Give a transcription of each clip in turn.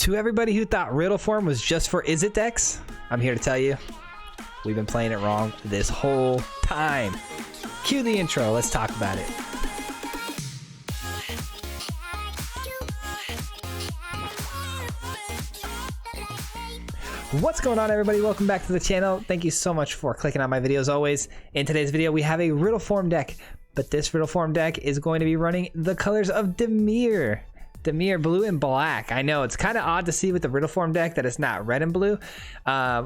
To everybody who thought Riddleform was just for Is It decks, I'm here to tell you, we've been playing it wrong this whole time. Cue the intro, let's talk about it. What's going on, everybody? Welcome back to the channel. Thank you so much for clicking on my videos always. In today's video, we have a Riddleform deck, but this Riddleform deck is going to be running the colors of Dimir. Dimir, blue and black. I know it's kind of odd to see with the Riddleform deck that it's not red and blue.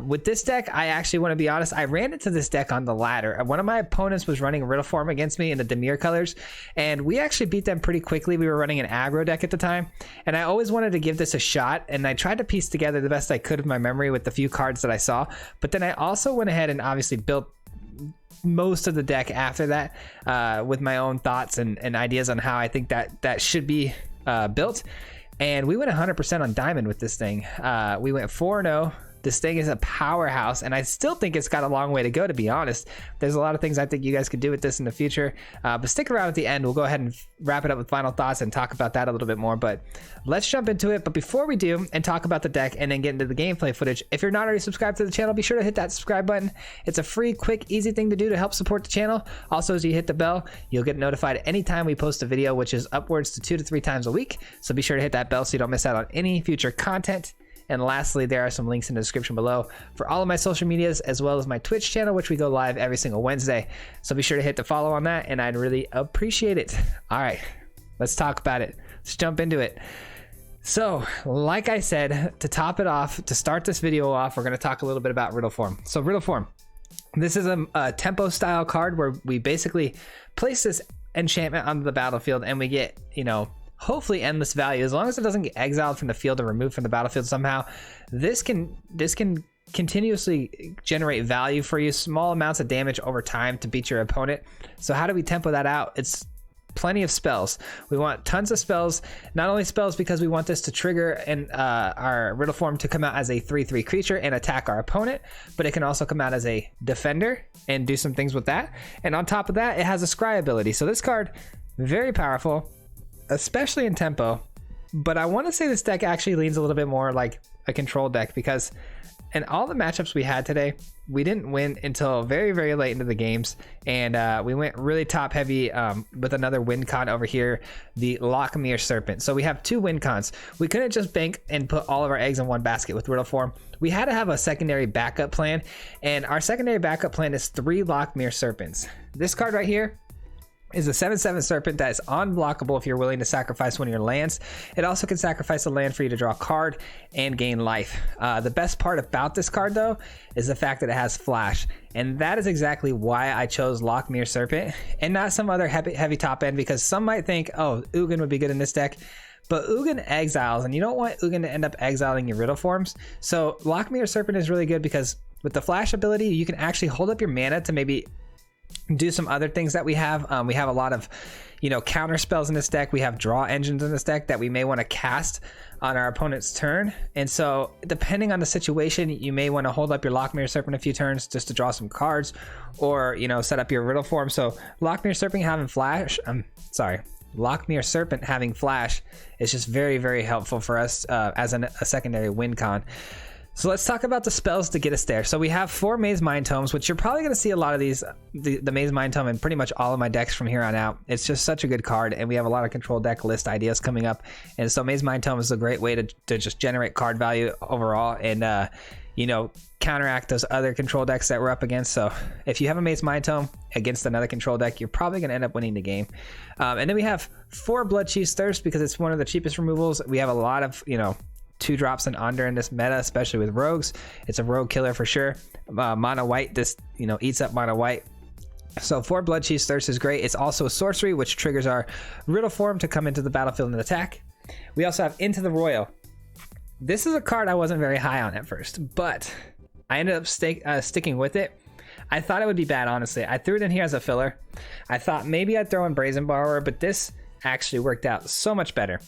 With this deck, I actually want to be honest, I ran into this deck on the ladder. One of my opponents was running Riddleform against me in the Dimir colors, and we actually beat them pretty quickly. We were running an aggro deck at the time, and I always wanted to give this a shot, and I tried to piece together the best I could of my memory with the few cards that I saw, but then I also went ahead and obviously built most of the deck after that with my own thoughts and ideas on how I think that should be built, and we went 100% on diamond with this thing. We went 4-0. This thing is a powerhouse, and I still think it's got a long way to go, to be honest. There's a lot of things I think you guys could do with this in the future, but stick around at the end. We'll go ahead and wrap it up with final thoughts and talk about that a little bit more, but let's jump into it. But before we do and talk about the deck and then get into the gameplay footage, if you're not already subscribed to the channel, be sure to hit that subscribe button. It's a free, quick, easy thing to do to help support the channel. Also, as you hit the bell, you'll get notified anytime we post a video, which is upwards to 2 to 3 times a week, so be sure to hit that bell so you don't miss out on any future content. And lastly, there are some links in the description below for all of my social medias, as well as my Twitch channel, which we go live every single Wednesday. So be sure to hit the follow on that, and I'd really appreciate it. All right, let's talk about it. Let's jump into it. So, like I said, to top it off, to start this video off, we're going to talk a little bit about Riddleform. So Riddleform, this is a tempo style card where we basically place this enchantment onto the battlefield, and we get, you know, hopefully endless value. As long as it doesn't get exiled from the field or removed from the battlefield somehow, this can continuously generate value for you, small amounts of damage over time to beat your opponent. So how do we tempo that out? It's plenty of spells. We want tons of spells, not only spells because we want this to trigger and our Riddleform to come out as a 3/3 creature and attack our opponent, but it can also come out as a defender and do some things with that. And on top of that, it has a scry ability. So this card, very powerful, especially in tempo, but I want to say this deck actually leans a little bit more like a control deck, because in all the matchups we had today, we didn't win until very, very late into the games, and we went really top heavy with another win con over here, the Lochmere Serpent. So we have 2 win cons. We couldn't just bank and put all of our eggs in one basket with Riddleform. We had to have a secondary backup plan, and our secondary backup plan is 3 Lochmere Serpents. This card right here is a 7/7 Serpent that is unblockable if you're willing to sacrifice one of your lands. It also can sacrifice a land for you to draw a card and gain life. The best part about this card, though, is the fact that it has flash, and that is exactly why I chose Lochmere Serpent and not some other heavy top end, because some might think, oh, Ugin would be good in this deck, but Ugin exiles, and you don't want Ugin to end up exiling your Riddleforms. So Lochmere Serpent is really good because with the flash ability, you can actually hold up your mana to maybe do some other things that we have. We have a lot of, you know, counter spells in this deck. We have draw engines in this deck that we may want to cast on our opponent's turn. And so depending on the situation, you may want to hold up your Lochmere Serpent a few turns just to draw some cards, or, you know, set up your Riddleform. So Lochmere Serpent having flash, Lochmere Serpent having flash is just very, very helpful for us as a secondary win con. So let's talk about the spells to get us there. So we have 4 Mazemind Tomes, which you're probably going to see a lot of these, the Mazemind Tome in pretty much all of my decks from here on out. It's just such a good card, and we have a lot of control deck list ideas coming up. And so Mazemind Tome is a great way to just generate card value overall and, you know, counteract those other control decks that we're up against. So if you have a Mazemind Tome against another control deck, you're probably going to end up winning the game. And then we have 4 Bloodchief's Thirst because it's one of the cheapest removals. We have a lot of, you know, 2 drops and under in this meta, especially with rogues. It's a rogue killer for sure. Mono white, this, you know, eats up mono white. So 4 Bloodchief's Thirst is great. It's also a sorcery, which triggers our Riddleform to come into the battlefield and attack. We also have Into the Roil. This is a card I wasn't very high on at first, but I ended up sticking with it. I thought it would be bad, honestly. I threw it in here as a filler. I thought maybe I'd throw in Brazen Borrower, but this actually worked out so much better.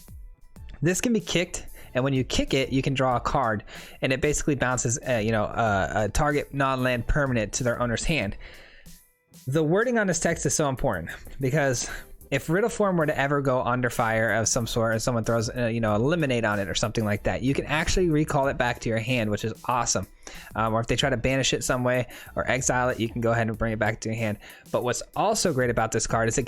This can be kicked, and when you kick it, you can draw a card, and it basically bounces a target non-land permanent to their owner's hand. The wording on this text is so important because if Riddleform were to ever go under fire of some sort, and someone throws eliminate on it or something like that, you can actually recall it back to your hand, which is awesome. Or if they try to banish it some way or exile it, you can go ahead and bring it back to your hand. But what's also great about this card is it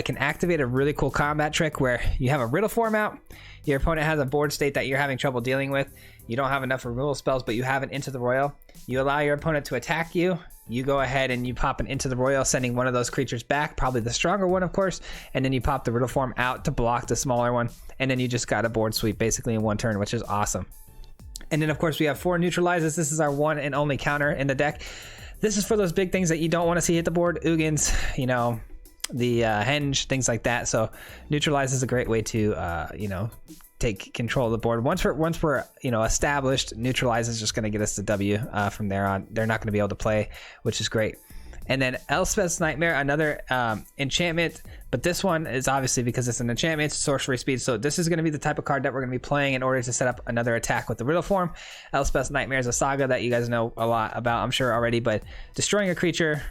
can activate a really cool combat trick where you have a Riddleform out, your opponent has a board state that you're having trouble dealing with, you don't have enough removal spells, but you have an Into the Roil. You allow your opponent to attack you. You go ahead and you pop an Into the Roil, sending one of those creatures back, probably the stronger one, of course, and then you pop the Riddleform out to block the smaller one, and then you just got a board sweep basically in one turn, which is awesome. And then, of course, we have 4 Neutralizes. This is our one and only counter in the deck. This is for those big things that you don't want to see hit the board. Ugins, the Henge, things like that. So Neutralize is a great way to, take control of the board. Once we're established, Neutralize is just going to get us the W from there on. They're not going to be able to play, which is great. And then Elspeth's Nightmare, another enchantment, but this one is obviously, because it's an enchantment, it's sorcery speed, so this is going to be the type of card that we're going to be playing in order to set up another attack with the Riddleform. Elspeth's Nightmare is a saga that you guys know a lot about, I'm sure already, but destroying a creature,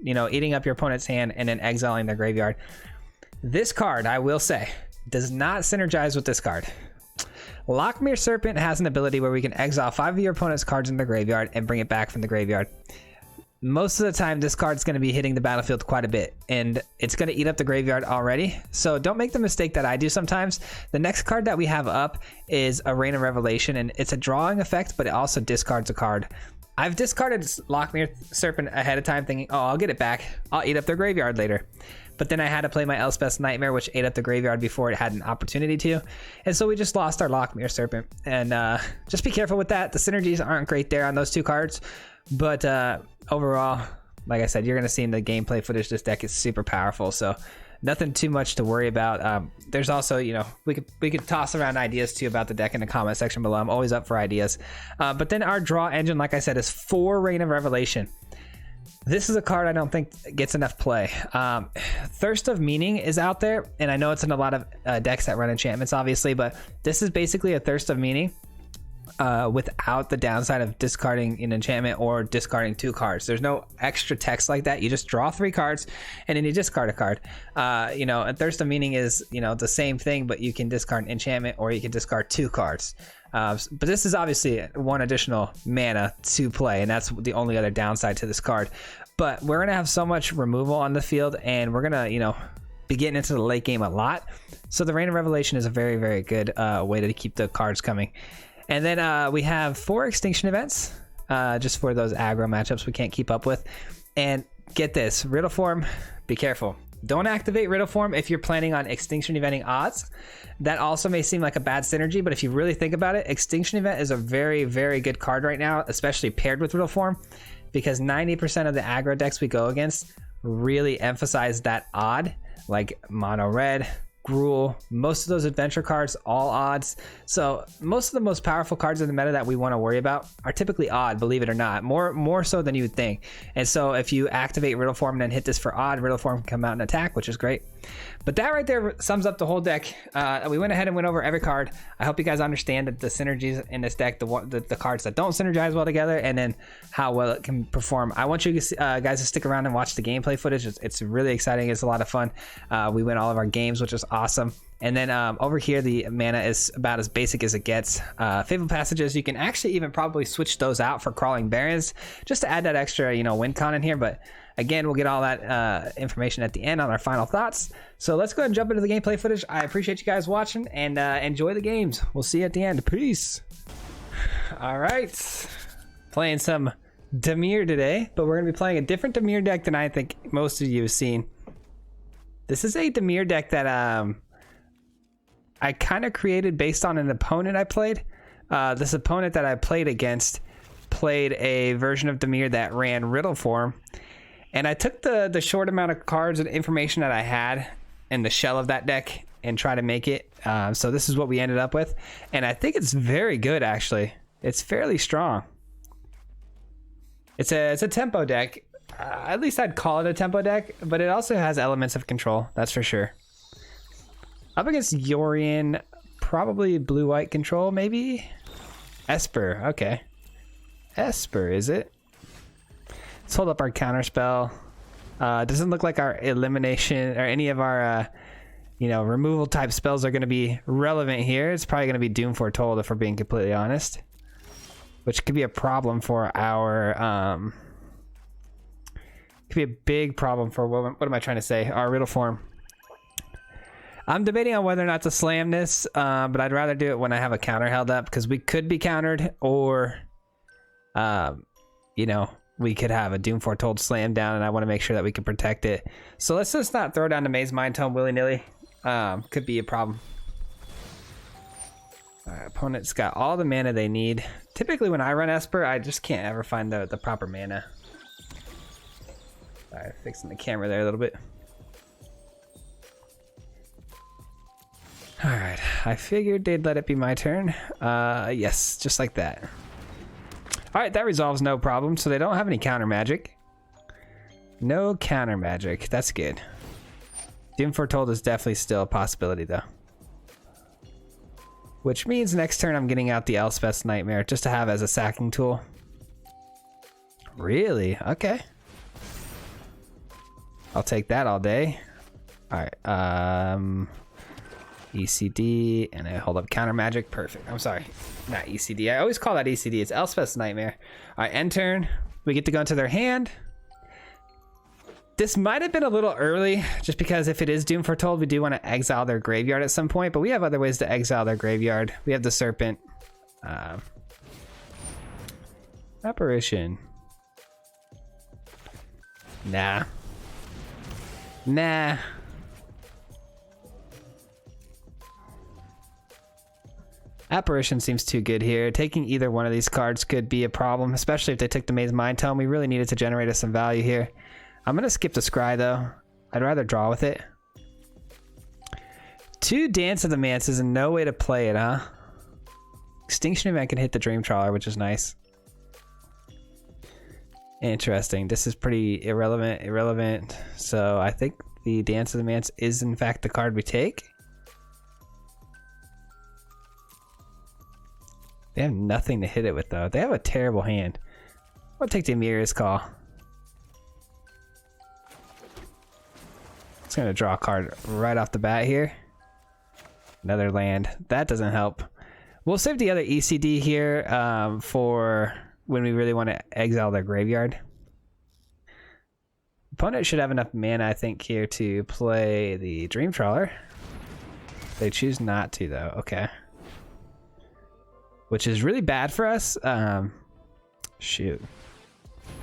eating up your opponent's hand, and then exiling their graveyard. This card, I will say, does not synergize with this card. Lochmere Serpent has an ability where we can exile 5 of your opponent's cards in the graveyard and bring it back from the graveyard. Most of the time, this card's going to be hitting the battlefield quite a bit, and it's going to eat up the graveyard already. So don't make the mistake that I do sometimes. The next card that we have up is a Rain of Revelation, and it's a drawing effect, but it also discards a card. I've discarded Lochmere Serpent ahead of time thinking, oh, I'll get it back. I'll eat up their graveyard later. But then I had to play my Elspeth's Nightmare, which ate up the graveyard before it had an opportunity to. And so we just lost our Lochmere Serpent. And just be careful with that. The synergies aren't great there on those 2 cards. But overall, like I said, you're going to see in the gameplay footage, this deck is super powerful. So nothing too much to worry about. There's also, we could toss around ideas too about the deck in the comment section below. I'm always up for ideas. But then our draw engine, like I said, is 4 Rain of Revelation. This is a card I don't think gets enough play. Thirst of Meaning is out there, and I know it's in a lot of decks that run enchantments, obviously, but this is basically a Thirst of Meaning without the downside of discarding an enchantment or discarding 2 cards. There's no extra text like that. You just draw 3 cards, and then you discard a card. A Thirst of Meaning is, the same thing, but you can discard an enchantment or you can discard 2 cards. But this is obviously 1 additional mana to play, and that's the only other downside to this card. But we're gonna have so much removal on the field, and we're gonna be getting into the late game a lot, so the Rain of Revelation is a very, very good way to keep the cards coming. And then we have 4 Extinction Events, just for those aggro matchups we can't keep up with. And get this, Riddleform, be careful. Don't activate Riddleform if you're planning on Extinction Eventing odds. That also may seem like a bad synergy, but if you really think about it, Extinction Event is a very, very good card right now, especially paired with Riddleform, because 90% of the aggro decks we go against really emphasize that odd, like mono red, Gruel, most of those adventure cards, all odds. So most of the most powerful cards in the meta that we want to worry about are typically odd, believe it or not, more so than you would think. And so if you activate Riddleform and then hit this for odd, Riddleform can come out and attack, which is great. But that right there sums up the whole deck. We went ahead and went over every card. I hope you guys understand that the synergies in this deck, the cards that don't synergize well together, and then how well it can perform. I want you guys to stick around and watch the gameplay footage. It's really exciting. It's a lot of fun. We win all of our games, which is awesome. And then over here, the mana is about as basic as it gets. Fabled Passages, you can actually even probably switch those out for Crawling Barrens, just to add that extra, win con in here. But again, we'll get all that information at the end on our final thoughts. So let's go ahead and jump into the gameplay footage. I appreciate you guys watching, and enjoy the games. We'll see you at the end. Peace. All right, playing some Dimir today, but we're gonna be playing a different Dimir deck than I think most of you have seen. This is a Dimir deck that I kind of created based on an opponent I played. This opponent that I played against played a version of Dimir that ran Riddleform, and I took the short amount of cards and information that I had in the shell of that deck and try to make it. So this is what we ended up with, and I think it's very good, actually. It's fairly strong. It's a tempo deck. At least I'd call it a tempo deck, but it also has elements of control, that's for sure. Up against Yorion, probably blue-white control, maybe? Esper, okay. Esper, is it? Let's hold up our counterspell. Doesn't look like our elimination or any of our you know, removal type spells are going to be relevant here. It's probably going to be Doom Foretold if we're being completely honest, which could be a problem for our could be a big problem for what am I trying to say, our Riddleform. I'm debating on whether or not to slam this, but I'd rather do it when I have a counter held up, because we could be countered, or you know, we could have a Doom Foretold slam down, and I want to make sure that we can protect it. So let's just not throw down the Mazemind Tome willy-nilly. Could be a problem. Our opponent's got all the mana they need. Typically when I run Esper, I just can't ever find the proper mana. Alright, fixing the camera there a little bit. Alright, I figured they'd let it be my turn. Yes, just like that. Alright, that resolves no problem, so they don't have any counter magic. No counter magic, that's good. Doom Foretold is definitely still a possibility though. Which means next turn I'm getting out the Elspeth's Nightmare just to have as a sacking tool. Really? Okay. I'll take that all day. Alright, ECD, and I hold up counter magic. Perfect. I'm sorry, not ECD. I always call that ECD. It's Elspeth's Nightmare. Alright, end turn. We get to go into their hand. This might have been a little early, just because if it is Doom Foretold, we do want to exile their graveyard at some point, but we have other ways to exile their graveyard. We have the Serpent. Apparition. Nah. Nah. Apparition seems too good here. Taking either one of these cards could be a problem, especially if they took the Mazemind Tome. We really needed to generate us some value here. I'm going to skip the Scry, though. I'd rather draw with it. 2 Dance of the Manses and no way to play it, huh? Extinction Event can hit the Dream Trawler, which is nice. Interesting. This is pretty irrelevant. So I think the Dance of the Manse is, in fact, the card we take. They have nothing to hit it with, though. They have a terrible hand. I'll take the Amir's Call. It's gonna draw a card right off the bat here. Another land. That doesn't help. We'll save the other ECD here for when we really want to exile their graveyard. Opponent should have enough mana, I think, here to play the Dream Trawler. They choose not to, though. Okay. Which is really bad for us. Shoot.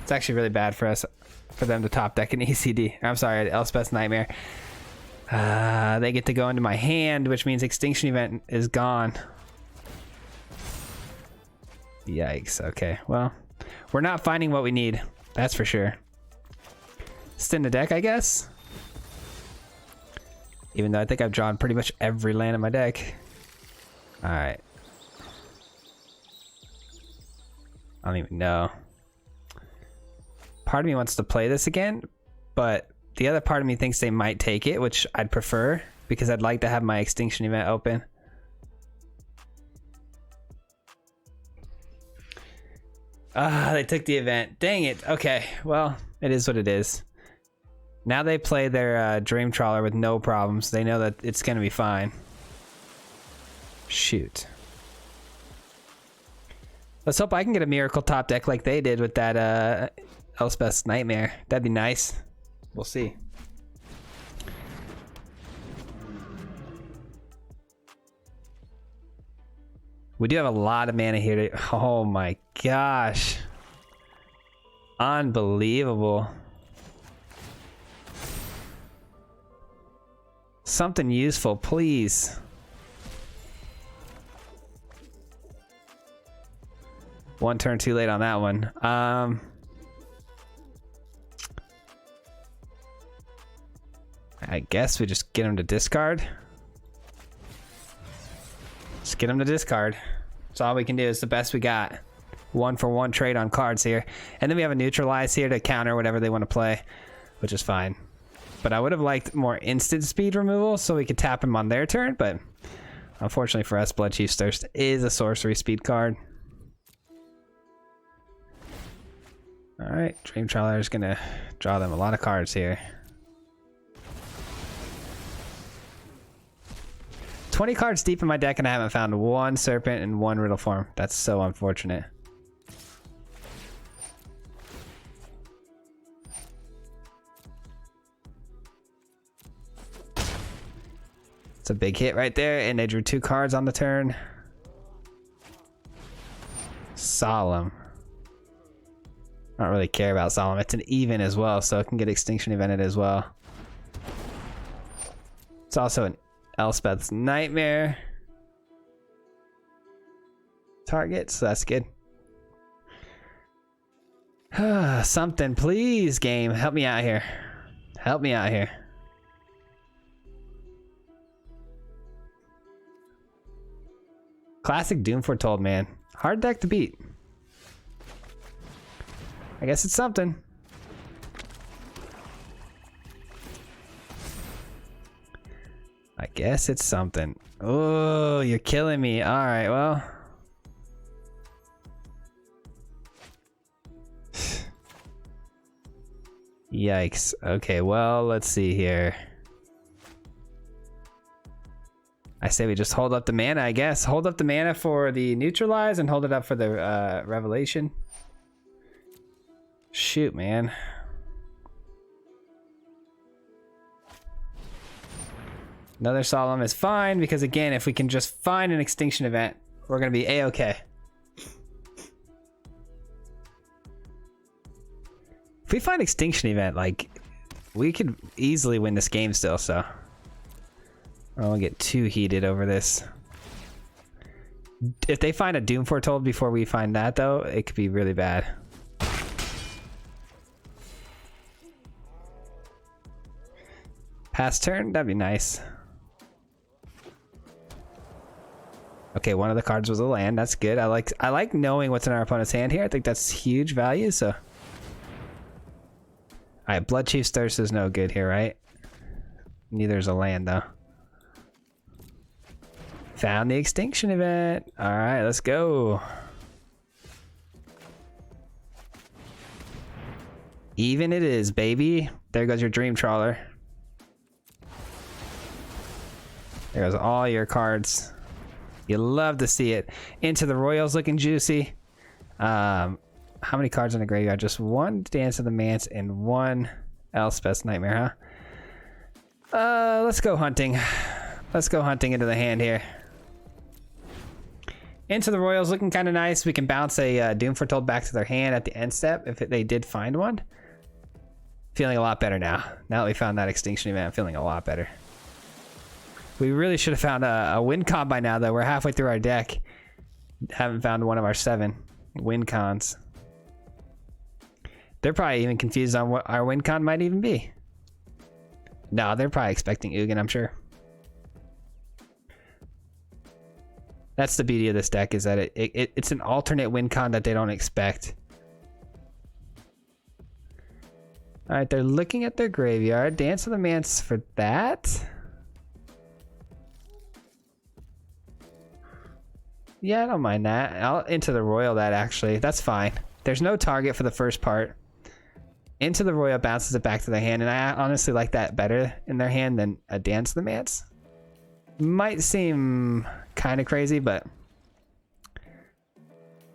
It's actually really bad for us. For them to top deck an ECD. I'm sorry, Elspeth's Nightmare. They get to go into my hand, which means Extinction Event is gone. Yikes. Okay, well, we're not finding what we need. That's for sure. Stay in the deck, I guess. Even though I think I've drawn pretty much every land in my deck. Alright. I don't even know. Part of me wants to play this again, but the other part of me thinks they might take it, which I'd prefer because I'd like to have my Extinction Event open. They took the event. Dang it. Okay, well, it is what it is. Now they play their Dream Trawler with no problems. They know that it's going to be fine. Shoot. Let's hope I can get a miracle top deck like they did with that Elspeth's Nightmare. That'd be nice. We'll see. We do have a lot of mana here. Oh my gosh. Unbelievable. Something useful, please. One turn too late on that one. I guess we just get him to discard. Just get him to discard. That's all we can do. It's the best we got. 1-for-1 trade on cards here. And then we have a Neutralize here to counter whatever they want to play, which is fine. But I would have liked more instant speed removal so we could tap him on their turn, but unfortunately for us, Bloodchief's Thirst is a sorcery speed card. Alright, Dream Trawler is going to draw them a lot of cards here. 20 cards deep in my deck and I haven't found one Serpent and one Riddleform. That's so unfortunate. It's a big hit right there, and they drew 2 cards on the turn. Solemn. I don't really care about Solemn. It's an even as well, so it can get Extinction Evented as well. It's also an Elspeth's Nightmare target, so that's good. Something, please, game. Help me out here. Help me out here. Classic Doom Foretold, man. Hard deck to beat. I guess it's something. I guess it's something. Oh, you're killing me. All right, well. Yikes. Okay, well, let's see here. I say we just hold up the mana, I guess. Hold up the mana for the Neutralize and hold it up for the Revelation. Shoot, man. Another Solemn is fine because, again, if we can just find an Extinction Event, we're going to be A-okay. If we find Extinction Event, like, we could easily win this game still, so. I don't get too heated over this. If they find a Doom Foretold before we find that, though, it could be really bad. Pass turn, that'd be nice. Okay, one of the cards was a land. That's good. I like knowing what's in our opponent's hand here. I think that's huge value. So, all right, Bloodchief's Thirst is no good here, right? Neither is a land though. Found the Extinction Event. All right, let's go. Even it is, baby. There goes your Dream Trawler. There goes all your cards. You love to see it. Into the Roil's looking juicy. How many cards in the graveyard? Just one Dance of the Manse and one Elspeth's Nightmare, huh? Let's go hunting. Let's go hunting into the hand here. Into the Roil's looking kind of nice. We can bounce a Doom Foretold back to their hand at the end step if they did find one. Feeling a lot better now. Now that we found that Extinction Event, I'm feeling a lot better. We really should have found a win con by now, though. We're halfway through our deck. Haven't found one of our 7 win cons. They're probably even confused on what our win con might even be. No, they're probably expecting Ugin, I'm sure. That's the beauty of this deck, is that it's an alternate win con that they don't expect. All right, they're looking at their graveyard. Dance of the Manse for that. Yeah, I don't mind that. I'll Into the Roil that, actually. That's fine. There's no target for the first part. Into the Roil bounces it back to the hand, and I honestly like that better in their hand than a Dance of the Manse. Might seem kind of crazy, but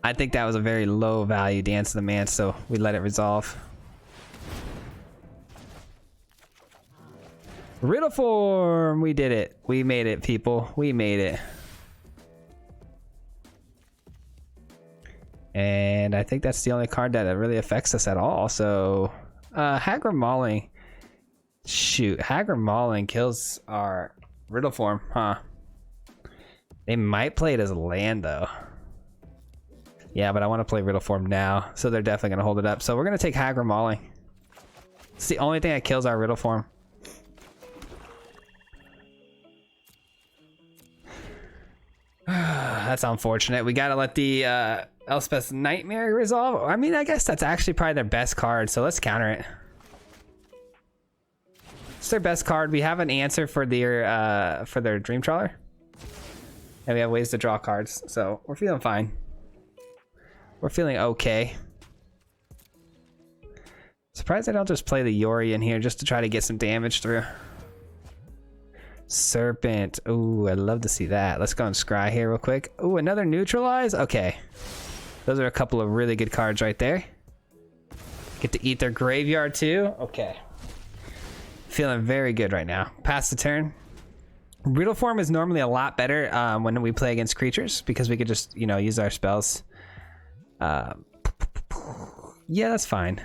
I think that was a very low value Dance of the Manse, so we let it resolve. Riddleform! We did it. We made it, people. We made it. And I think that's the only card that really affects us at all. So, Hagra Mauling. Shoot, Hagra Mauling kills our Riddleform, huh? They might play it as a land, though. Yeah, but I want to play Riddleform now, so they're definitely going to hold it up. So we're going to take Hagra Mauling. It's the only thing that kills our Riddleform. That's unfortunate. We got to let the Elspeth's Nightmare resolve. I mean, I guess that's actually probably their best card, so let's counter it. It's their best card. We have an answer for their Dream Trawler, and we have ways to draw cards, so we're feeling fine. We're feeling okay. Surprised I don't just play the Yori in here just to try to get some damage through. Serpent. Ooh, I'd love to see that. Let's go and scry here real quick. Ooh, another Neutralize. Okay. Those are a couple of really good cards right there. Get to eat their graveyard too. Okay. Feeling very good right now. Pass the turn. Riddleform is normally a lot better when we play against creatures because we could just, you know, use our spells. Yeah, that's fine.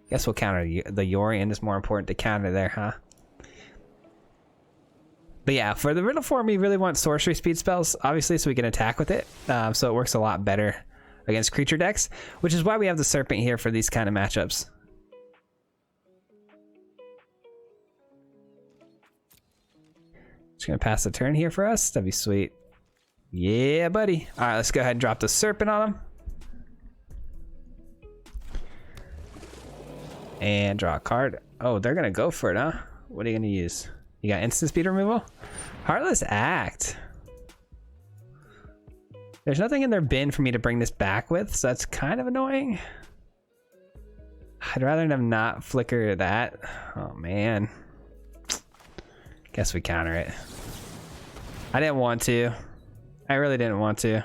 Guess we'll counter the Yorion. Is more important to counter there, huh? But yeah, for the Riddleform, we really want sorcery speed spells, obviously, so we can attack with it. So it works a lot better against creature decks, which is why we have the Serpent here for these kind of matchups. Just gonna pass the turn here for us. That'd be sweet. Yeah, buddy. All right, let's go ahead and drop the Serpent on him. And draw a card. Oh, they're gonna go for it, huh? What are you gonna use? You got instant speed removal? Heartless Act. There's nothing in their bin for me to bring this back with, so that's kind of annoying. I'd rather them not flicker that. Oh man. Guess we counter it. I didn't want to. I really didn't want to.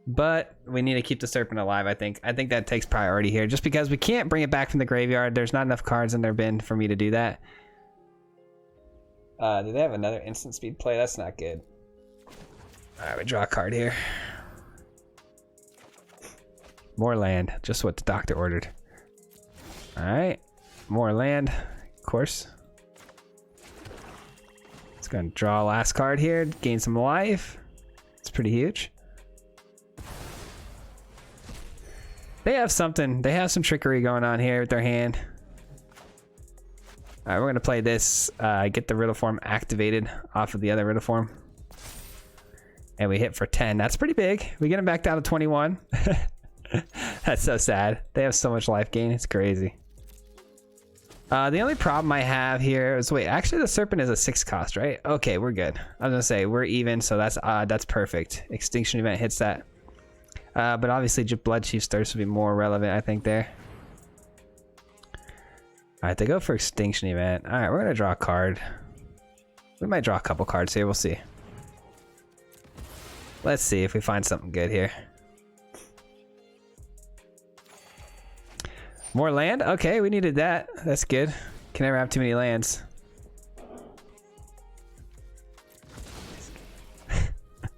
But we need to keep the Serpent alive, I think. I think that takes priority here. Just because we can't bring it back from the graveyard. There's not enough cards in their bin for me to do that. Do they have another instant speed play? That's not good. Alright, we draw a card here. More land. Just what the doctor ordered. Alright. More land. Of course. It's going to draw a last card here. Gain some life. It's pretty huge. They have something. They have some trickery going on here with their hand. All right, we're going to play this. Get the Riddleform activated off of the other Riddleform. And we hit for 10. That's pretty big. We get them back down to 21. That's so sad. They have so much life gain. It's crazy. The only problem I have here is, wait, actually the Serpent is a 6 cost, right? Okay, we're good. I was going to say, we're even, so that's perfect. Extinction Event hits that. But obviously Bloodchief's Thirst would be more relevant, I think, there. Alright, they go for Extinction Event. Alright, we're going to draw a card. We might draw a couple cards here. We'll see. Let's see if we find something good here. More land? Okay, we needed that. That's good. Can never have too many lands.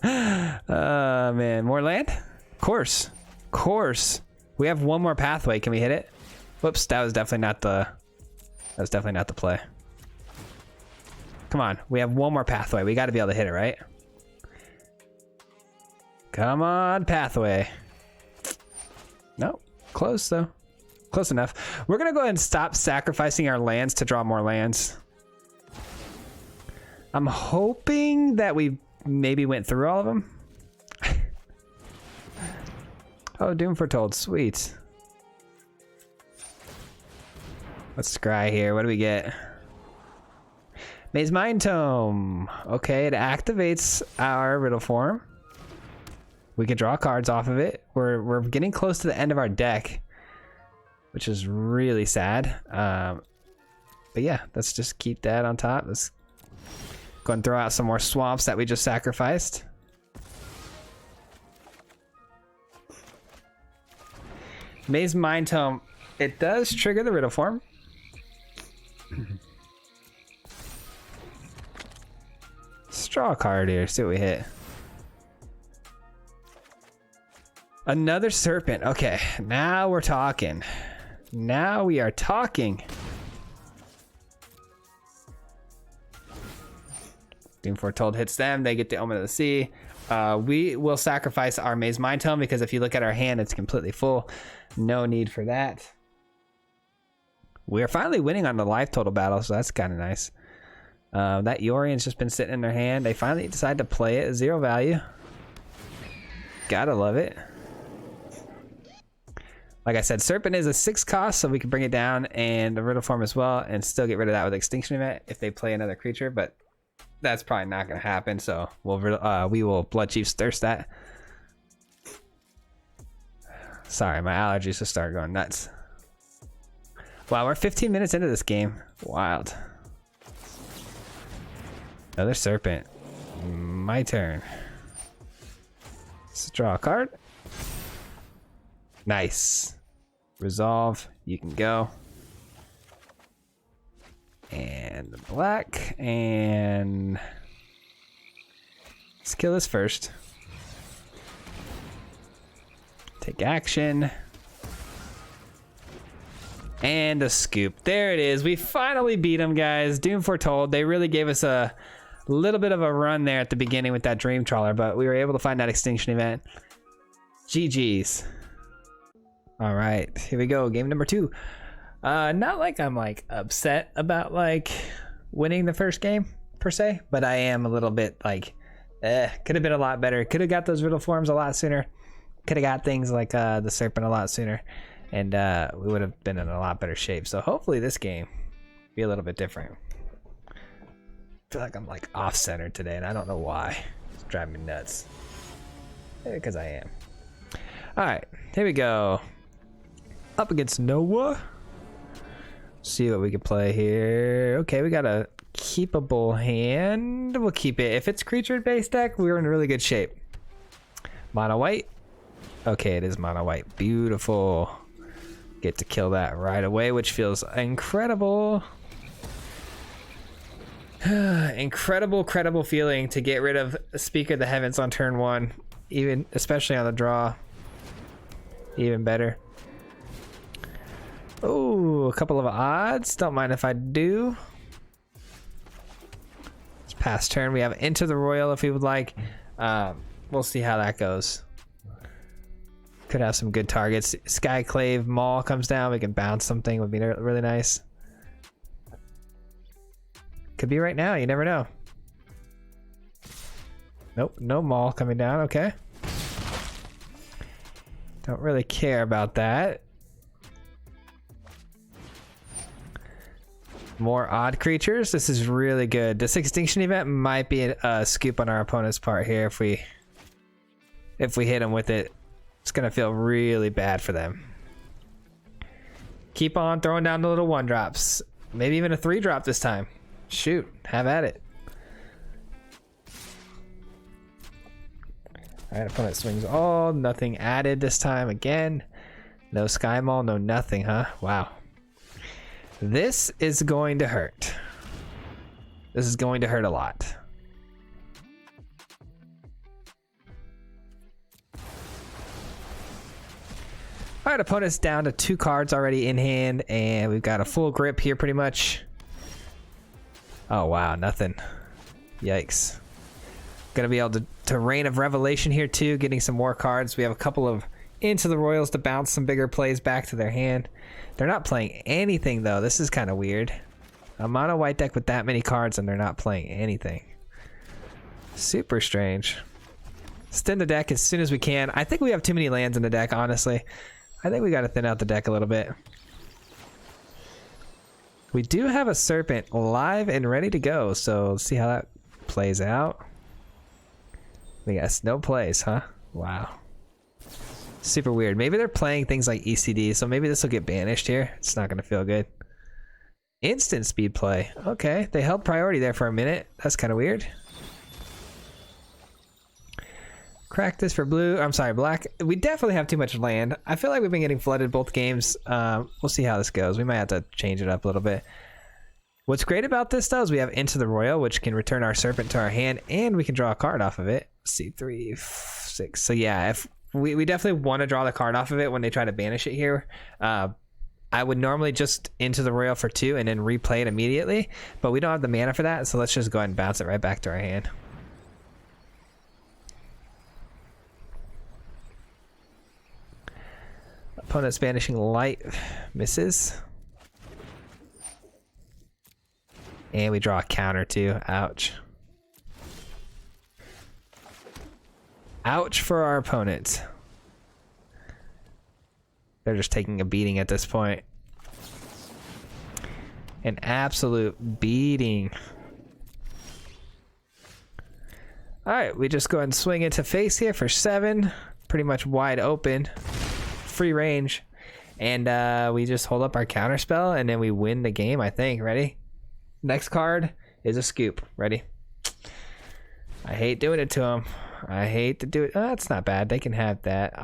Man, more land? Course. We have one more pathway. Can we hit it? Whoops, that was definitely not the play. Come on, we have one more pathway. We got to be able to hit it, right? Come on, pathway. Nope, close though. Close enough. We're gonna go ahead and stop sacrificing our lands to draw more lands. I'm hoping that we maybe went through all of them. Oh, Doom Foretold, sweet. Let's scry here. What do we get? Mazemind Tome. Okay, it activates our Riddleform. We can draw cards off of it. We're getting close to the end of our deck, which is really sad. But yeah, let's just keep that on top. Let's go and throw out some more swamps that we just sacrificed. Mazemind Tome. It does trigger the Riddleform. Let's draw a card here. See what we hit. Another Serpent. Okay, now we're talking. Now we are talking. Doom Foretold hits them. They get the Omen of the Sea. We will sacrifice our Mazemind Tome because if you look at our hand, it's completely full. No need for that. We're finally winning on the life total battle, so that's kind of nice. That Yorion's just been sitting in their hand. They finally decide to play it. 0 value. Gotta love it. Like I said, Serpent is a 6 cost, so we can bring it down, and the Riddleform as well, and still get rid of that with Extinction Event if they play another creature, but that's probably not going to happen, so we will Bloodchief's Thirst that. Sorry, my allergies just started going nuts. Wow, we're 15 minutes into this game. Wild. Another serpent. My turn. Let's draw a card. Nice. Resolve. You can go. And the black. And let's kill this first. Take action. And a scoop. There it is. We finally beat them, guys. Doom Foretold. They really gave us a little bit of a run there at the beginning with that Dream Trawler, but we were able to find that Extinction Event. GG's. All right, here we go. Game number 2. Not like I'm like upset about like winning the first game per se, but I am a little bit like, could have been a lot better. Could have got those Riddleforms a lot sooner. Could have got things like the Serpent a lot sooner, and we would have been in a lot better shape. So hopefully this game be a little bit different. I feel like I'm like off-centered today, and I don't know why. It's driving me nuts. Because I am. All right, here we go. Up against Noah. See what we can play here. Okay, we got a keepable hand. We'll keep it. If it's creature-based deck, we're in really good shape. Mono white. Okay, it is mono white. Beautiful. Get to kill that right away, which feels incredible. Incredible feeling to get rid of Speaker of the Heavens on turn 1, even especially on the draw. Even better. Oh, a couple of odds. Don't mind if I do. It's past turn. We have Into the Roil if we would like. We'll see how that goes. Could have some good targets. Skyclave Maul comes down. We can bounce something. Would be really nice. Could be right now. You never know. Nope. No Maul coming down. Okay. Don't really care about that. More odd creatures. This is really good. This Extinction Event might be a scoop on our opponent's part here if we hit them with it. It's gonna feel really bad for them. Keep on throwing down the little 1-drops. Maybe even a 3-drop this time. Shoot, have at it. Alright, opponent swings all. Nothing added this time again. No Sky Maul, no nothing, huh? Wow. This is going to hurt. This is going to hurt a lot. All right, opponent's down to 2 cards already in hand, and we've got a full grip here pretty much. Oh, wow, nothing. Yikes. Gonna be able to Reign of Revelation here too, getting some more cards. We have a couple of Into the Roils to bounce some bigger plays back to their hand. They're not playing anything though. This is kind of weird. A mono white deck with that many cards and they're not playing anything. Super strange. Thin the deck as soon as we can. I think we have too many lands in the deck, honestly. I think we got to thin out the deck a little bit. We do have a Serpent live and ready to go, so let's see how that plays out. We got no plays, huh? Wow. Super weird. Maybe they're playing things like ECD, so maybe this will get banished here. It's not going to feel good. Instant speed play. Okay, they held priority there for a minute. That's kind of weird. Crack this for blue. I'm sorry, black. We definitely have too much land. I feel like we've been getting flooded both games. We'll see how this goes. We might have to change it up a little bit. What's great about this though is we have Into the Roil, which can return our Serpent to our hand, and we can draw a card off of it. Let's see, 3, 6. So yeah, if we definitely want to draw the card off of it when they try to banish it here. I would normally just Into the Roil for 2 and then replay it immediately, but we don't have the mana for that, so let's just go ahead and bounce it right back to our hand. Opponent's banishing light misses. And we draw a counter too. Ouch. Ouch for our opponent. They're just taking a beating at this point. An absolute beating. Alright, we just go ahead and swing into face here for 7. Pretty much wide open. Free range. and we just hold up our counter spell and then we win the game, I think. Ready? Next card is a scoop. Ready? I hate doing it to them. I hate to do it. Oh, it's not bad. They can have that.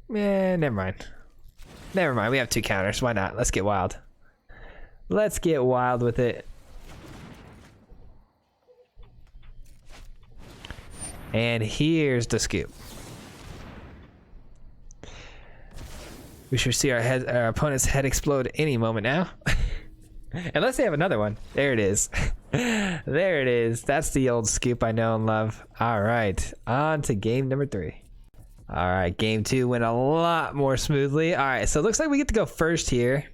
Never mind. Never mind. We have 2 counters. Why not? Let's get wild. Let's get wild with it. And here's the scoop. We should see our opponent's head explode any moment now. Unless they have another one. There it is. There it is. That's the old scoop I know and love. All right, on to game number 3. All right, game 2 went a lot more smoothly. All right, so it looks like we get to go first here.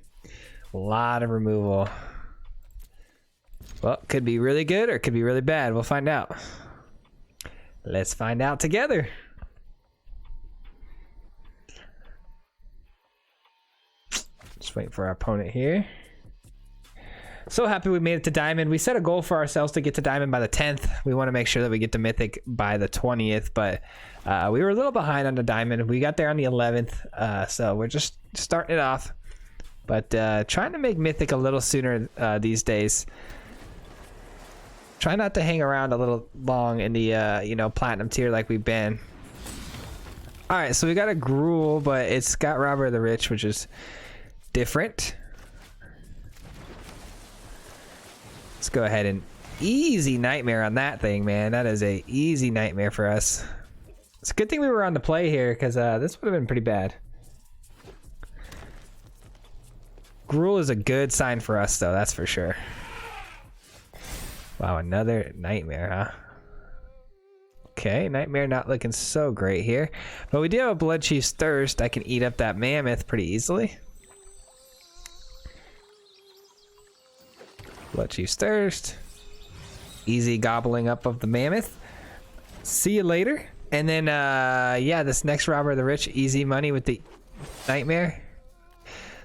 A lot of removal. Well, could be really good or it could be really bad. We'll find out. Let's find out together. Just wait for our opponent here. So happy we made it to Diamond. We set a goal for ourselves to get to Diamond by the 10th. We want to make sure that we get to Mythic by the 20th, but we were a little behind on the Diamond. We got there on the 11th, so we're just starting it off. But trying to make Mythic a little sooner these days. Try not to hang around a little long in the Platinum tier like we've been. All right, so we got a Gruel, but it's got Robber of the Rich, which is different. Let's go ahead and easy nightmare on that thing, man. That is a easy nightmare for us. It's a good thing we were on the play here, because this would have been pretty bad. Gruel is a good sign for us, though, that's for sure. Wow, another nightmare, huh? Okay, nightmare not looking so great here. But we do have a Bloodchief's Thirst. I can eat up that mammoth pretty easily. Bloodchief's Thirst. Easy gobbling up of the mammoth. See you later. And then, yeah, this next Robber of the Rich, easy money with the nightmare.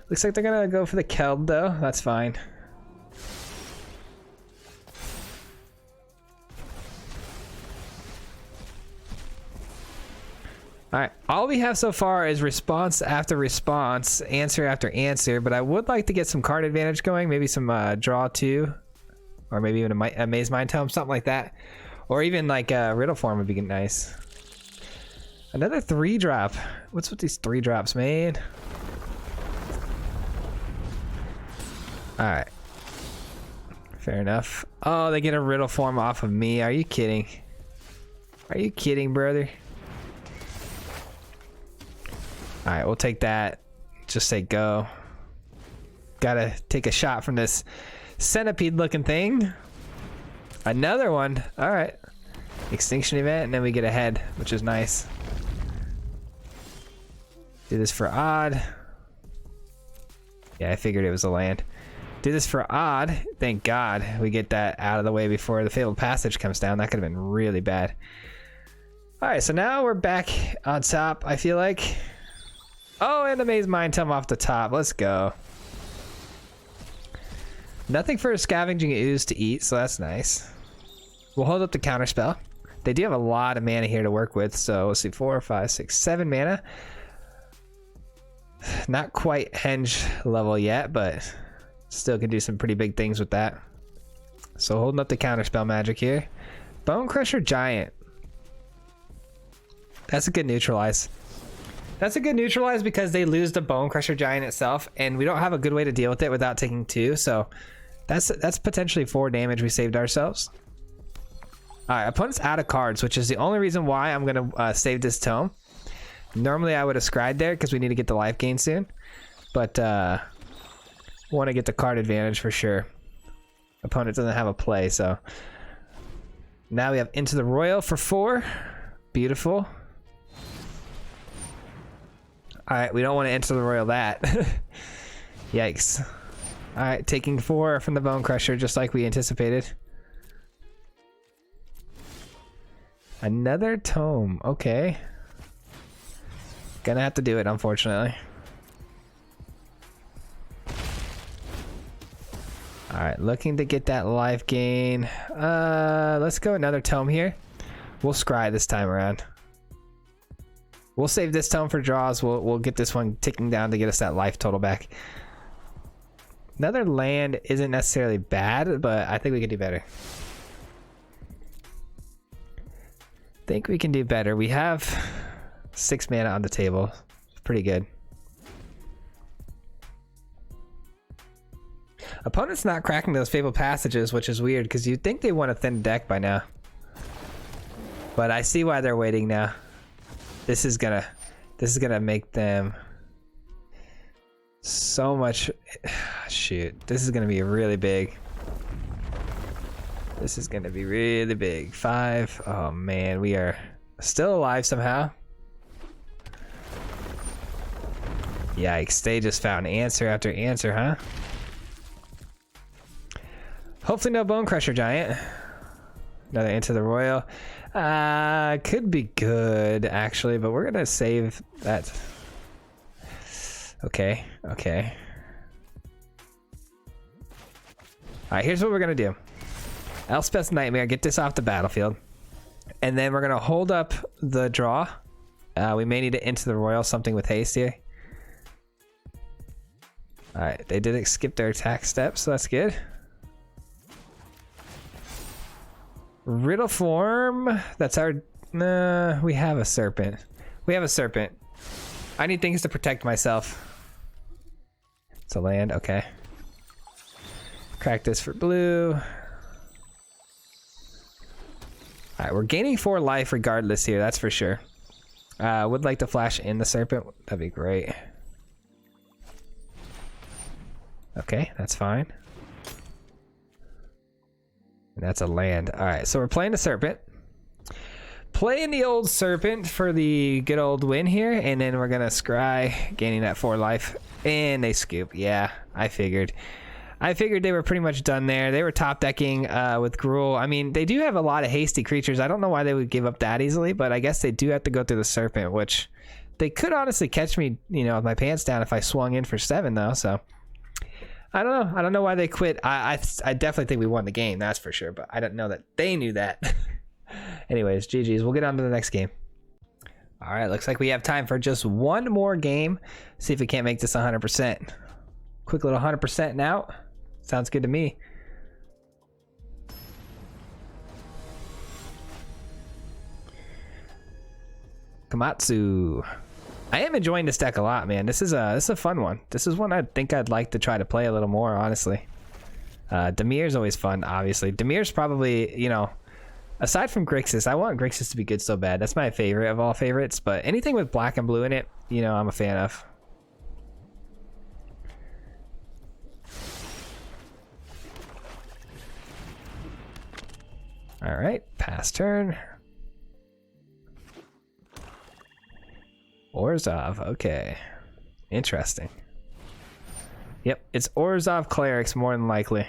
Looks like they're gonna go for the Keld, though. That's fine. Alright, all we have so far is response after response, answer after answer, but I would like to get some card advantage going, maybe some draw 2, or maybe even a Mazemind Tome, something like that. Or even like a Riddleform would be nice. Another 3-drop. What's with these 3-drops, man? Alright. Fair enough. Oh, they get a Riddleform off of me. Are you kidding? Are you kidding, brother? Alright, we'll take that. Just say go. Gotta take a shot from this centipede looking thing. Another one. Alright. Extinction Event, and then we get a head, which is nice. Do this for odd. Yeah, I figured it was a land. Do this for odd. Thank God we get that out of the way before the Fabled Passage comes down. That could have been really bad. Alright, so now we're back on top, I feel like. Oh, and the Mazemind Tome off the top. Let's go. Nothing for a Scavenging Ooze to eat, so that's nice. We'll hold up the counterspell. They do have a lot of mana here to work with, so let's see, 4, 5, 6, 7 mana. Not quite Henge level yet, but still can do some pretty big things with that. So holding up the counterspell magic here. Bone Crusher Giant. That's a good neutralize. That's a good neutralize because they lose the Bone Crusher Giant itself, and we don't have a good way to deal with it without taking 2, so that's potentially 4 damage we saved ourselves. Alright, opponent's out of cards, which is the only reason why I'm going to save this tome. Normally I would have scried there because we need to get the life gain soon, but want to get the card advantage for sure. Opponent doesn't have a play, so now we have Into the Roil for 4. Beautiful. Alright, we don't want to Enter the Roil that. Yikes. Alright, taking 4 from the Bone Crusher, just like we anticipated. Another tome. Okay. Gonna have to do it, unfortunately. Alright, looking to get that life gain. Let's go another tome here. We'll scry this time around. We'll save this tome for draws. We'll get this one ticking down to get us that life total back. Another land isn't necessarily bad, but I think we can do better. Think we can do better. We have 6 mana on the table. Pretty good. Opponent's not cracking those Fabled Passages, which is weird because you'd think they want a thin deck by now. But I see why they're waiting now. This is gonna make them so much. Shoot, this is gonna be really big. This is gonna be really big. 5. Oh man, we are still alive somehow. Yikes, they just found answer after answer, huh? Hopefully no Bone Crusher Giant. Another Into the Roil. Could be good actually, but we're gonna save that. Okay, okay. Alright, here's what we're gonna do. Elspeth's Nightmare, get this off the battlefield. And then we're gonna hold up the draw. We may need to Into the Roil, something with haste here. Alright, they did skip their attack steps, so that's good. Riddleform, that's our... we have a Serpent. We have a Serpent. I need things to protect myself. It's a land, okay. Crack this for blue. Alright, we're gaining 4 life regardless here, that's for sure. Would like to flash in the Serpent, that'd be great. Okay, that's fine. And that's a land. Alright, so we're playing the Serpent. Playing the old Serpent for the good old win here, and then we're gonna scry, gaining that 4 life. And they scoop. Yeah, I figured. I figured they were pretty much done there. They were top decking with Gruel. I mean, they do have a lot of hasty creatures. I don't know why they would give up that easily, but I guess they do have to go through the Serpent, which they could honestly catch me, you know, with my pants down if I swung in for 7 though, so... I don't know. I don't know why they quit. I definitely think we won the game, that's for sure, but I don't know that they knew that. Anyways, GG's. We'll get on to the next game. All right, looks like we have time for just one more game. See if we can't make this 100%. Quick little 100% now. Sounds good to me. Komatsu. I am enjoying this deck a lot, man. This is a fun one. This is one I think I'd like to try to play a little more, honestly. Dimir's always fun, obviously. Dimir's probably, you know, aside from Grixis, I want Grixis to be good so bad. That's my favorite of all favorites, but anything with black and blue in it, you know, I'm a fan of. All right, pass turn. Orzhov, okay. Interesting. Yep, it's Orzhov Clerics more than likely.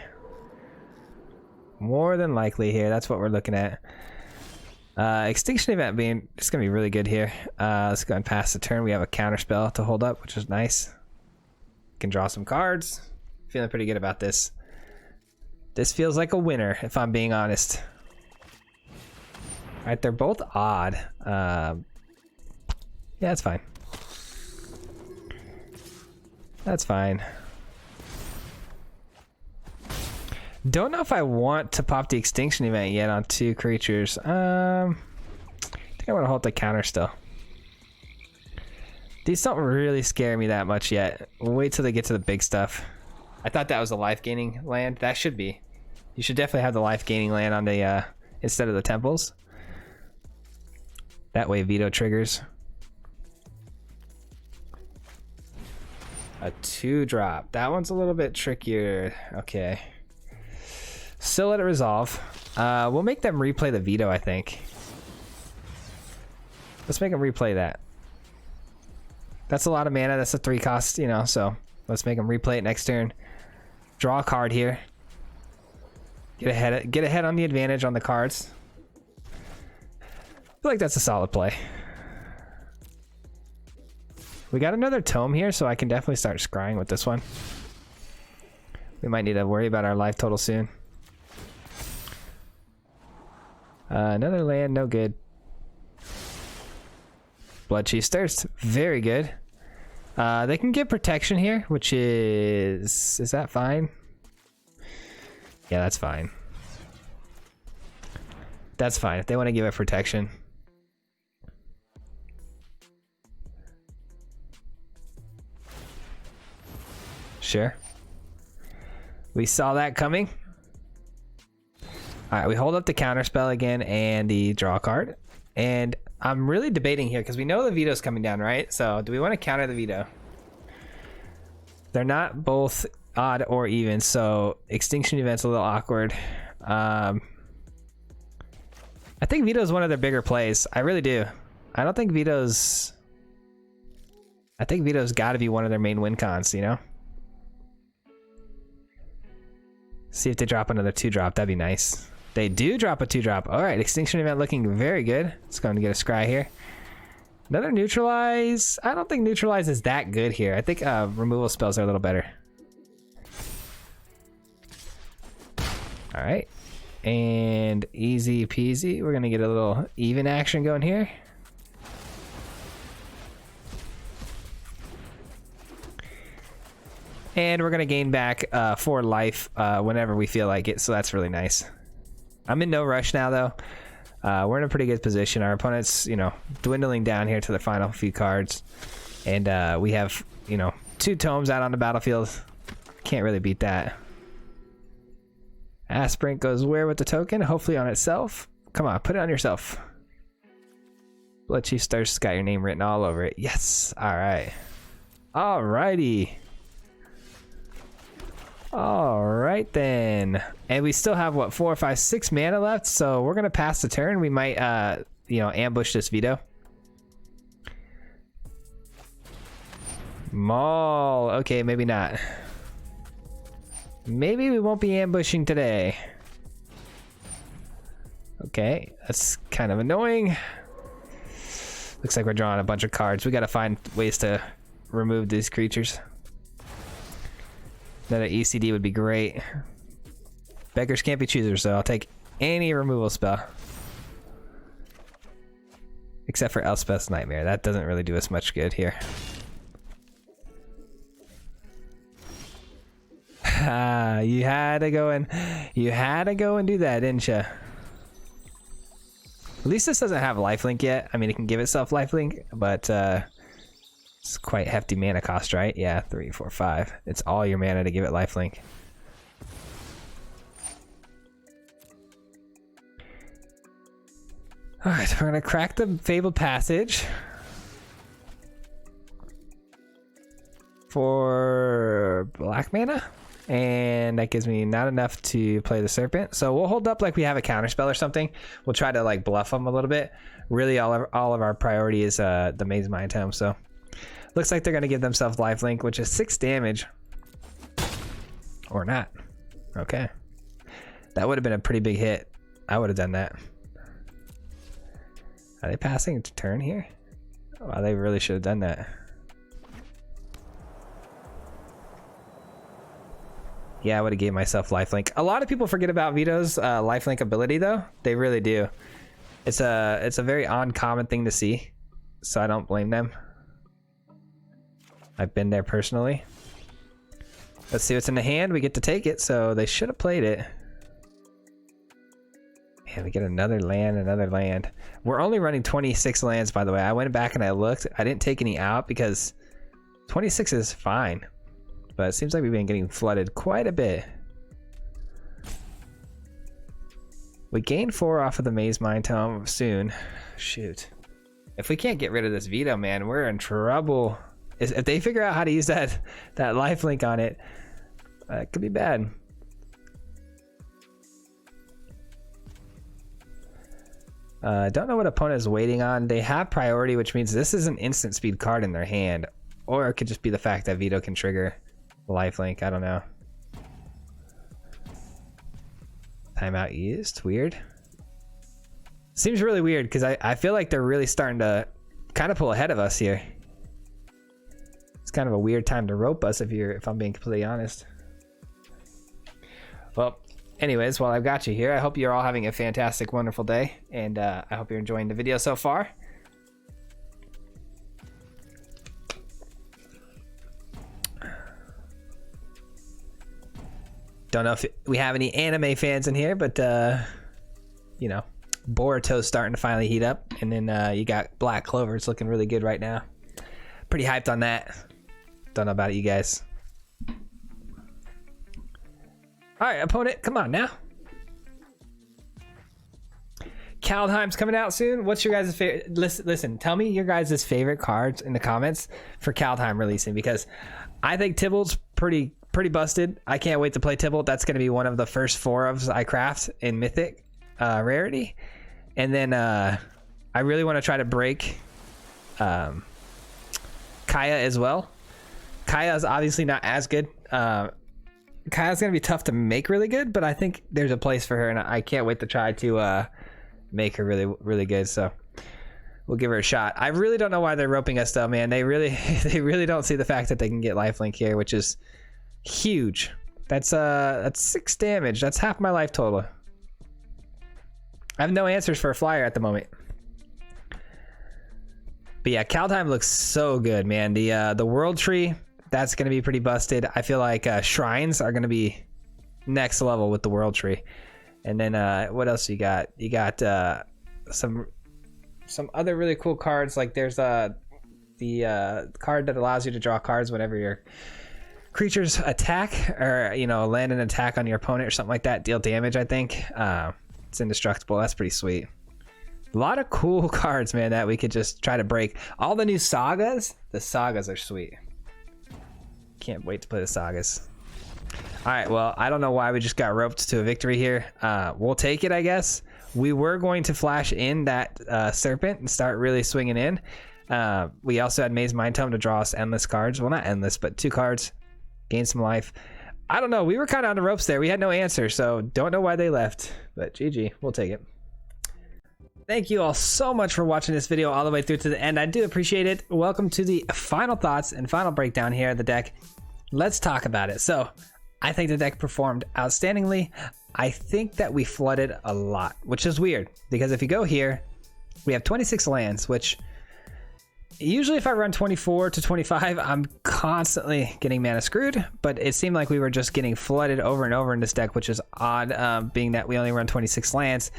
More than likely here, that's what we're looking at. Extinction Event being, it's gonna be really good here. Let's go and pass the turn. We have a counter spell to hold up, which is nice. Can draw some cards. Feeling pretty good about this. This feels like a winner, if I'm being honest. Alright, they're both odd. Yeah, that's fine. That's fine. Don't know if I want to pop the Extinction Event yet on 2 creatures. I think I want to hold the counter still. These don't really scare me that much yet. We'll wait till they get to the big stuff. I thought that was a life gaining land. That should be. You should definitely have the life gaining land on the instead of the temples. That way veto triggers. A 2-drop. That one's a little bit trickier. Okay. Still let it resolve. We'll make them replay the veto, I think. Let's make them replay that. That's a lot of mana. That's a 3 cost, you know, so let's make them replay it next turn. Draw a card here. Get ahead on the advantage on the cards. I feel like that's a solid play. We got another tome here, so I can definitely start scrying with this one. We might need to worry about our life total soon. Another land, no good. Bloodchief Thirst. Very good. They can get protection here, which is that fine? Yeah, that's fine. That's fine if they want to give it protection. Sure. We saw that coming. All right, we hold up the counter spell again and the draw card. And I'm really debating here because we know the veto's coming down, right? So do we want to counter the veto? They're not both odd or even, so Extinction Event's a little awkward. I think veto is one of their bigger plays. I really do. I don't think veto's... I think veto's got to be one of their main win cons, you know? See if they drop another 2-drop. That'd be nice. They do drop a 2-drop. All right, Extinction Event looking very good. It's going to get a scry here. Another Neutralize. I don't think Neutralize is that good here. I think removal spells are a little better. All right. And easy peasy. We're going to get a little even action going here. And we're going to gain back 4 life whenever we feel like it. So that's really nice. I'm in no rush now, though. We're in a pretty good position. Our opponent's, you know, dwindling down here to the final few cards. And we have, you know, 2 tomes out on the battlefield. Can't really beat that. Aspirant goes where with the token? Hopefully on itself. Come on, put it on yourself. Bloodchief Thirst got your name written all over it. Yes. All right. All righty. All right then, and we still have what 4, 5, 6 mana left, so we're gonna pass the turn. We might you know, ambush this veto. Maul. Okay, maybe not. Maybe we won't be ambushing today. Okay, that's kind of annoying. Looks like we're drawing a bunch of cards. We gotta find ways to remove these creatures. Another ECD would be great. Beggars can't be choosers, so I'll take any removal spell. Except for Elspeth's Nightmare. That doesn't really do us much good here. You had to go and do that, didn't you? At least this doesn't have lifelink yet. I mean, it can give itself lifelink, but it's quite hefty mana cost, right? Yeah, 3, 4, 5. It's all your mana to give it lifelink. All right, we're gonna crack the Fabled Passage for black mana, and that gives me not enough to play the Serpent. So we'll hold up like we have a counterspell or something. We'll try to like bluff them a little bit. Really, all of our priority is the Mazemind Tome. So. Looks like they're going to give themselves lifelink, which is 6 damage. Or not. Okay. That would have been a pretty big hit. I would have done that. Are they passing a turn here? Oh, they really should have done that. Yeah, I would have gave myself lifelink. A lot of people forget about Vito's lifelink ability, though. They really do. It's a very uncommon thing to see. So I don't blame them. I've been there personally. Let's see what's in the hand. We get to take it, so they should have played it. Man, we get another land. We're only running 26 lands, by the way. I went back and I looked. I didn't take any out because 26 is fine. But it seems like we've been getting flooded quite a bit. We gained 4 off of the Mazemind Tome soon. Shoot. If we can't get rid of this veto, man, we're in trouble. If they figure out how to use that lifelink on it, it could be bad. Don't know what opponent is waiting on. They have priority, which means this is an instant speed card in their hand. Or it could just be the fact that veto can trigger lifelink. I don't know. Timeout used. Weird. Seems really weird because I feel like they're really starting to kind of pull ahead of us here. It's kind of a weird time to rope us if I'm being completely honest. Well, anyways, while I've got you here, I hope you're all having a fantastic, wonderful day, and I hope you're enjoying the video so far. Don't know if we have any anime fans in here, but you know, Boruto's starting to finally heat up, and then you got Black Clover. It's looking really good right now. Pretty hyped on that. Don't know about it, you guys. All right, opponent, come on now. Kaldheim's coming out soon. What's your guys' favorite? Listen, tell me your guys' favorite cards in the comments for Kaldheim releasing, because I think Tybalt's pretty busted. I can't wait to play Tybalt. That's going to be one of the first 4 ofs I craft in Mythic rarity. And then I really want to try to break Kaya as well. Kaya is obviously not as good. Kaya's going to be tough to make really good, but I think there's a place for her, and I can't wait to try to make her really good. So we'll give her a shot. I really don't know why they're roping us though, man. They really don't see the fact that they can get lifelink here, which is huge. That's 6 damage. That's half my life total. I have no answers for a flyer at the moment. But yeah, Kaldheim looks so good, man. The World Tree, that's going to be pretty busted. I feel like Shrines are going to be next level with the World Tree. And then what else you got? You got some other really cool cards. Like there's the card that allows you to draw cards whenever your creatures attack, or you know, land an attack on your opponent or something like that. Deal damage, I think. It's indestructible. That's pretty sweet. A lot of cool cards, man, that we could just try to break. All the new sagas. The sagas are sweet. Can't wait to play the sagas. All right, well, I don't know why we just got roped to a victory here. We'll take it, I guess. We were going to flash in that Serpent and start really swinging in. We also had Mazemind Tome to draw us endless cards. Well, not endless, but 2 cards. Gain some life. I don't know. We were kind of on the ropes there. We had no answer, so don't know why they left. But GG, we'll take it. Thank you all so much for watching this video all the way through to the end. I do appreciate it. Welcome to the final thoughts and final breakdown here of the deck. Let's talk about it. So I think the deck performed outstandingly. I think that we flooded a lot, which is weird because if you go here, we have 26 lands, which usually if I run 24 to 25, I'm constantly getting mana screwed, but it seemed like we were just getting flooded over and over in this deck, which is odd, being that we only run 26 lands.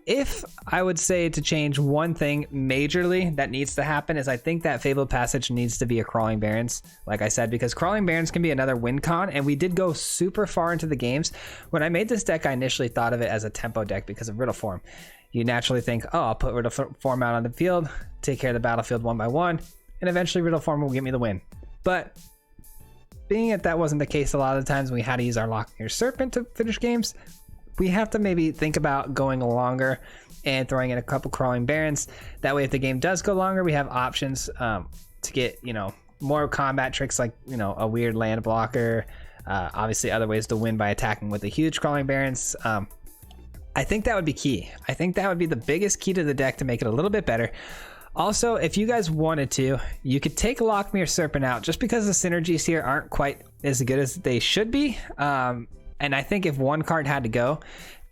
If I would say to change one thing majorly that needs to happen is I think that Fabled Passage needs to be a Crawling Barrens, like I said, because Crawling Barrens can be another win con, and we did go super far into the games. When I made this deck, I initially thought of it as a tempo deck because of Riddleform. You naturally think, oh, I'll put Riddleform out on the field, take care of the battlefield 1 by 1, and eventually Riddleform will give me the win. But being that wasn't the case a lot of the times when we had to use our Lochmere Serpent to finish games, we have to maybe think about going longer and throwing in a couple Crawling Barrens. That way, if the game does go longer, we have options to get, you know, more combat tricks like, you know, a weird land blocker. Obviously, other ways to win by attacking with the huge Crawling Barrens. I think that would be key. I think that would be the biggest key to the deck to make it a little bit better. Also, if you guys wanted to, you could take Lochmere Serpent out just because the synergies here aren't quite as good as they should be. And I think if one card had to go,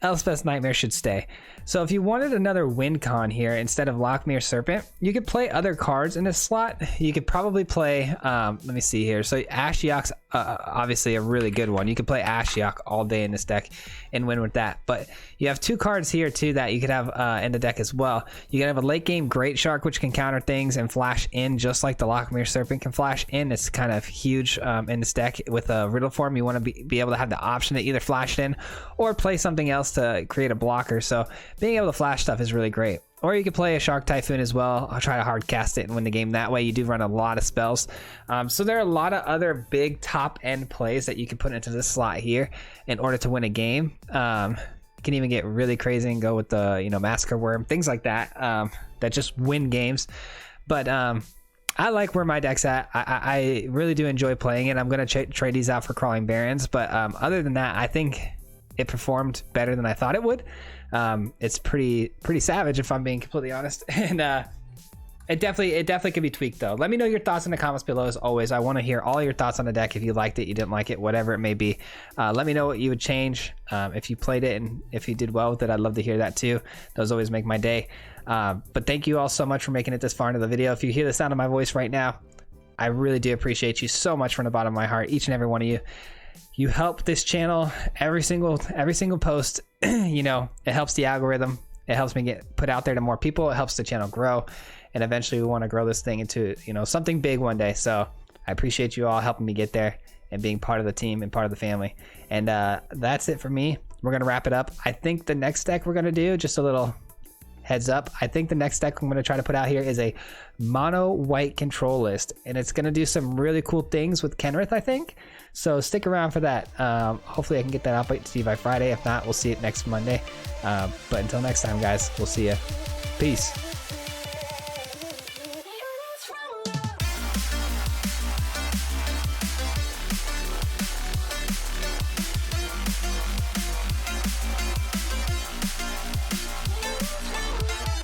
Elspeth's Nightmare should stay. So if you wanted another win con here instead of Lochmere Serpent, you could play other cards in this slot. You could probably play, let me see here. So Ashiok's obviously a really good one. You could play Ashiok all day in this deck and win with that. But you have 2 cards here too that you could have in the deck as well. You can have a late game Great Shark, which can counter things and flash in just like the Lochmere Serpent can flash in. It's kind of huge in this deck. With a Riddleform, you want to be able to have the option to either flash it in or play something else to create a blocker. So being able to flash stuff is really great. Or you could play a Shark Typhoon as well. I'll try to hard cast it and win the game that way. You do run a lot of spells. So there are a lot of other big top end plays that you can put into this slot here in order to win a game. You can even get really crazy and go with the, you know, Massacre Worm, things like that, that just win games. But I like where my deck's at. I really do enjoy playing it. I'm going to trade these out for Crawling Barrens. But other than that, I think it performed better than I thought it would. It's pretty savage if I'm being completely honest, and it definitely could be tweaked though. Let me know your thoughts in the comments below. As always, I want to hear all your thoughts on the deck. If you liked it, you didn't like it, whatever it may be, let me know what you would change if you played it, and if you did well with it, I'd love to hear that too. Those always make my day. But thank you all so much for making it this far into the video. If you hear the sound of my voice right now, I really do appreciate you so much from the bottom of my heart, each and every one of you. You help this channel every single post. You know, it helps the algorithm. It helps me get put out there to more people. It helps the channel grow, and eventually we want to grow this thing into, you know, something big one day. So I appreciate you all helping me get there and being part of the team and part of the family. And that's it for me. We're gonna wrap it up. I think the next deck we're gonna do, just a little heads up, I think the next deck I'm gonna try to put out here is a mono white control list, and it's gonna do some really cool things with Kenrith, I think. So stick around for that. Hopefully I can get that out to you by Friday. If not, we'll see it next Monday. But until next time, guys, we'll see you. Peace.